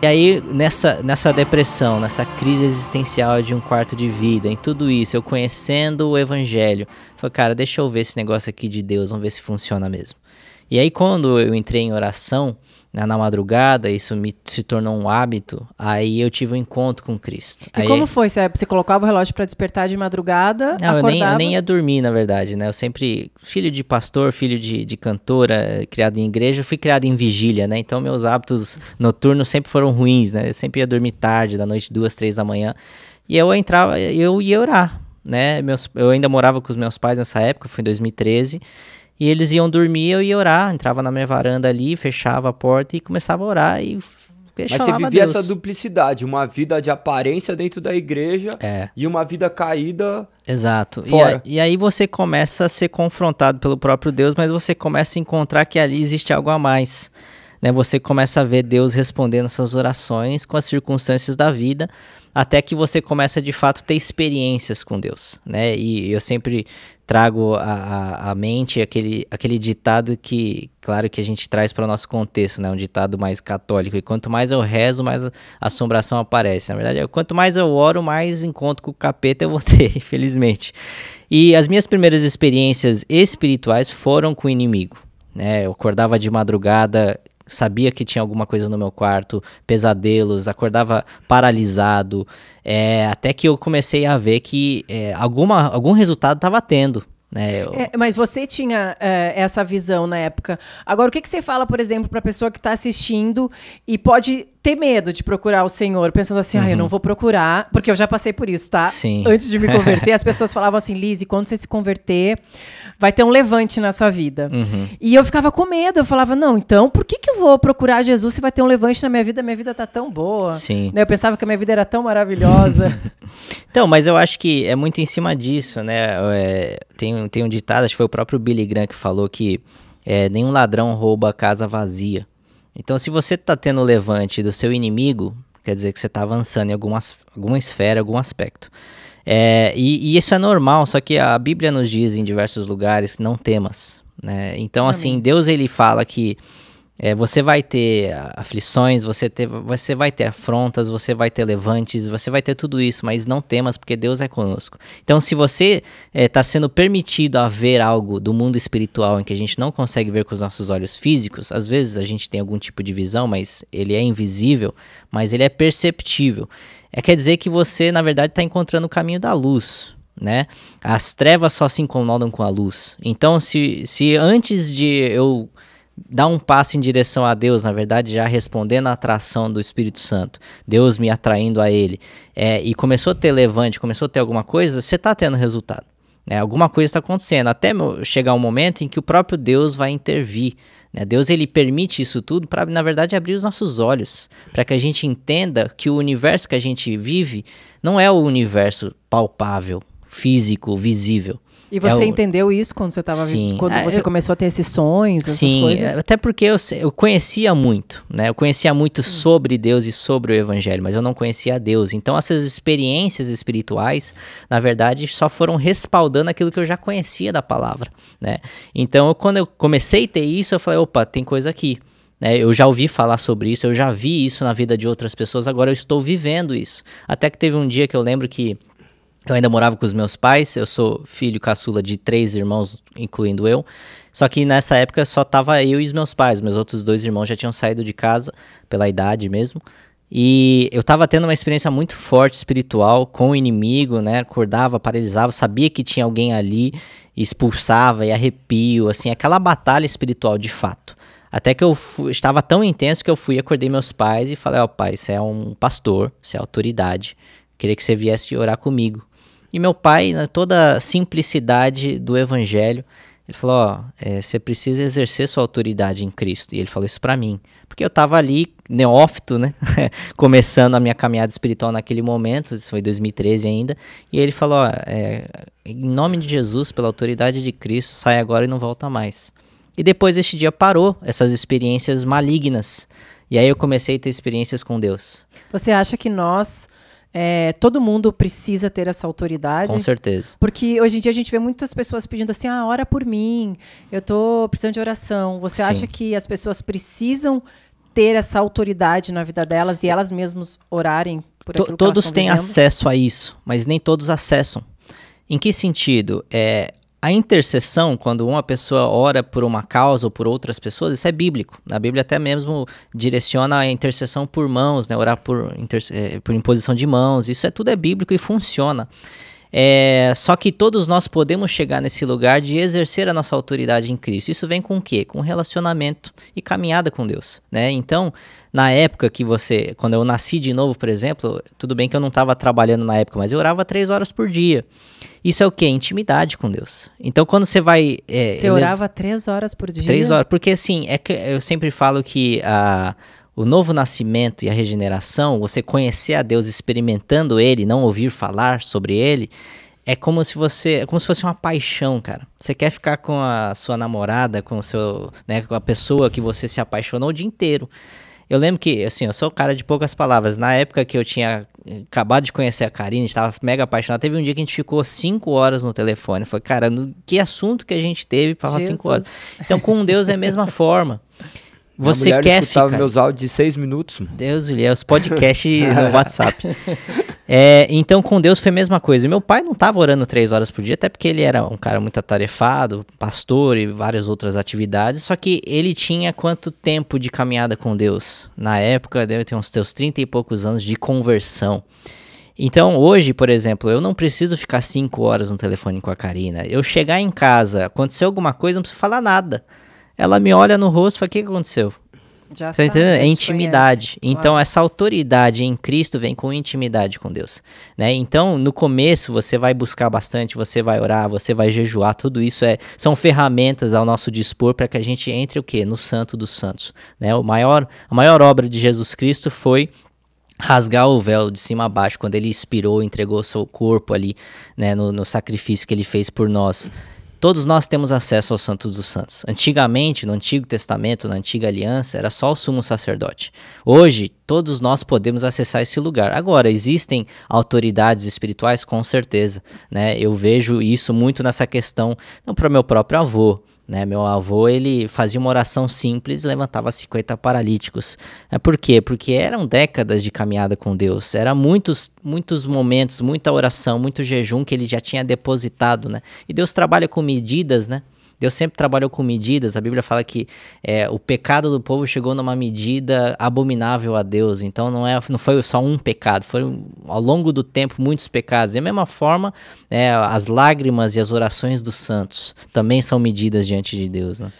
E aí, nessa depressão, nessa crise existencial de um quarto de vida, em tudo isso, eu conhecendo o evangelho, falei, cara, deixa eu ver esse negócio aqui de Deus, vamos ver se funciona mesmo. E aí, quando eu entrei em oração, na madrugada, isso se tornou um hábito, aí eu tive um encontro com Cristo. E aí, como foi? Você colocava o relógio para despertar de madrugada, não, acordava? eu nem ia dormir, na verdade, né? Eu sempre, filho de pastor, filho de cantora, criado em igreja, eu fui criado em vigília, né? Então, meus hábitos noturnos sempre foram ruins, né? Eu sempre ia dormir tarde, da noite, 2, 3 da manhã. E eu ia orar, né? Eu ainda morava com os meus pais nessa época, foi em 2013. E eles iam dormir, eu ia orar, entrava na minha varanda ali, fechava a porta e começava a orar e Mas você vivia essa duplicidade, uma vida de aparência dentro da igreja e uma vida caída. Exato. Fora. E aí você começa a ser confrontado pelo próprio Deus, mas você começa a encontrar que ali existe algo a mais. Né? Você começa a ver Deus respondendo as suas orações com as circunstâncias da vida, até que você começa de fato a ter experiências com Deus. Né? E eu sempre trago à mente aquele ditado que, claro que a gente traz para o nosso contexto, né? Um ditado mais católico, e quanto mais eu rezo, mais a assombração aparece. Na verdade, quanto mais eu oro, mais encontro com o capeta eu vou ter, infelizmente. E as minhas primeiras experiências espirituais foram com o inimigo. Né? Eu acordava de madrugada, sabia que tinha alguma coisa no meu quarto, pesadelos, acordava paralisado, até que eu comecei a ver que algum resultado estava tendo. Né? Mas você tinha essa visão na época. Agora, o que você fala, por exemplo, para a pessoa que está assistindo e pode ter medo de procurar o Senhor, pensando assim, eu não vou procurar, porque eu já passei por isso, tá? Sim. Antes de me converter, as pessoas falavam assim, Lizy, quando você se converter, vai ter um levante na sua vida. E eu ficava com medo, eu falava, não, então, por que eu vou procurar Jesus se vai ter um levante na minha vida? Minha vida tá tão boa. Sim. Né? Eu pensava que a minha vida era tão maravilhosa. Então, mas eu acho que é muito em cima disso, né? Tem um ditado, acho que foi o próprio Billy Graham que falou que nenhum ladrão rouba a casa vazia. Então, se você está tendo o levante do seu inimigo, quer dizer que você está avançando em alguma esfera, algum aspecto. E isso é normal, só que a Bíblia nos diz em diversos lugares, não temas. Né? Então, assim, Deus ele fala que você vai ter aflições, você vai ter afrontas, você vai ter levantes, você vai ter tudo isso, mas não temas porque Deus é conosco. Então, se você está sendo permitido a ver algo do mundo espiritual em que a gente não consegue ver com os nossos olhos físicos, às vezes a gente tem algum tipo de visão, mas ele é invisível, mas ele é perceptível. Quer dizer que você, na verdade, está encontrando o caminho da luz. Né? As trevas só se incomodam com a luz. Então, se antes de eu dar um passo em direção a Deus, na verdade, já respondendo à atração do Espírito Santo, Deus me atraindo a Ele, e começou a ter levante, começou a ter alguma coisa, você está tendo resultado. Né? Alguma coisa está acontecendo, até chegar um momento em que o próprio Deus vai intervir. Né? Deus ele permite isso tudo para, na verdade, abrir os nossos olhos, para que a gente entenda que o universo que a gente vive não é o universo palpável, físico, visível. E você entendeu isso quando você estava quando você começou a ter esses sonhos, essas coisas? Sim, até porque eu conhecia muito, né? Eu conhecia muito sobre Deus e sobre o Evangelho, mas eu não conhecia Deus. Então essas experiências espirituais, na verdade, só foram respaldando aquilo que eu já conhecia da palavra, né? Então quando eu comecei a ter isso, eu falei, opa, tem coisa aqui. Eu já ouvi falar sobre isso, eu já vi isso na vida de outras pessoas, agora eu estou vivendo isso. Até que teve um dia que eu lembro que eu ainda morava com os meus pais, eu sou filho caçula de 3 irmãos, incluindo eu. Só que nessa época só tava eu e os meus pais, meus outros 2 irmãos já tinham saído de casa, pela idade mesmo. E eu tava tendo uma experiência muito forte espiritual com o inimigo, né? Acordava, paralisava, sabia que tinha alguém ali, expulsava e arrepio, assim, aquela batalha espiritual de fato. Até que estava tão intenso que eu acordei meus pais e falei, pai, você é um pastor, você é autoridade, queria que você viesse orar comigo. E meu pai, na toda a simplicidade do evangelho, ele falou, você precisa exercer sua autoridade em Cristo. E ele falou isso pra mim. Porque eu tava ali, neófito, né? Começando a minha caminhada espiritual naquele momento, isso foi 2013 ainda. E ele falou, em nome de Jesus, pela autoridade de Cristo, sai agora e não volta mais. E depois deste dia parou essas experiências malignas. E aí eu comecei a ter experiências com Deus. Você acha que todo mundo precisa ter essa autoridade? Com certeza. Porque hoje em dia a gente vê muitas pessoas pedindo assim, ora por mim, eu tô precisando de oração. Você acha que as pessoas precisam ter essa autoridade na vida delas e elas mesmas orarem por aquilo que todos têm acesso a isso, mas nem todos acessam. Em que sentido? A intercessão, quando uma pessoa ora por uma causa ou por outras pessoas, isso é bíblico. A Bíblia até mesmo direciona a intercessão por mãos, né? Orar por imposição de mãos, isso tudo é bíblico e funciona. Só que todos nós podemos chegar nesse lugar de exercer a nossa autoridade em Cristo. Isso vem com o quê? Com relacionamento e caminhada com Deus, né? Então, na época que quando eu nasci de novo, por exemplo, tudo bem que eu não estava trabalhando na época, mas eu orava 3 horas por dia. Isso é o quê? Intimidade com Deus. Então, quando você vai... Você orava 3 horas por dia? 3 horas, porque assim, eu sempre falo que o novo nascimento e a regeneração, você conhecer a Deus experimentando Ele, não ouvir falar sobre Ele, é como se fosse uma paixão, cara. Você quer ficar com a sua namorada, com a pessoa que você se apaixonou o dia inteiro. Eu lembro que, assim, eu sou o cara de poucas palavras. Na época que eu tinha acabado de conhecer a Karine, a gente tava mega apaixonado. Teve um dia que a gente ficou 5 horas no telefone. Eu falei, cara, que assunto que a gente teve pra falar 5 horas? Então, com Deus é a mesma forma. Você quer ficar... meus áudios de 6 minutos. Deus, os podcasts no WhatsApp. Então, com Deus foi a mesma coisa. Meu pai não estava orando 3 horas por dia, até porque ele era um cara muito atarefado, pastor e várias outras atividades, só que ele tinha quanto tempo de caminhada com Deus? Na época, deve ter uns seus 30 e poucos anos de conversão. Então, hoje, por exemplo, eu não preciso ficar 5 horas no telefone com a Karina. Eu chegar em casa, acontecer alguma coisa, não preciso falar nada. Ela me olha no rosto e fala, o que aconteceu? Já tá entendendo? É intimidade. Conhece. Então, Claro. essa autoridade em Cristo vem com intimidade com Deus, né? Então, no começo, você vai buscar bastante, você vai orar, você vai jejuar, tudo isso são ferramentas ao nosso dispor para que a gente entre o quê? No Santo dos Santos, né? A maior obra de Jesus Cristo foi rasgar o véu de cima a baixo, quando ele expirou, entregou seu corpo ali, né, no sacrifício que ele fez por nós. Todos nós temos acesso ao Santo dos Santos. Antigamente, no Antigo Testamento, na Antiga Aliança, era só o sumo sacerdote. Hoje, todos nós podemos acessar esse lugar. Agora, existem autoridades espirituais? Com certeza, né? Eu vejo isso muito nessa questão, não para o meu próprio avô, né? Meu avô, ele fazia uma oração simples e levantava 50 paralíticos. Por quê? Porque eram décadas de caminhada com Deus. Eram muitos momentos, muita oração, muito jejum que ele já tinha depositado, né? E Deus trabalha com medidas, né? Deus sempre trabalhou com medidas. A Bíblia fala que o pecado do povo chegou numa medida abominável a Deus. Então não foi só um pecado, foram ao longo do tempo muitos pecados. E da mesma forma, as lágrimas e as orações dos santos também são medidas diante de Deus, né?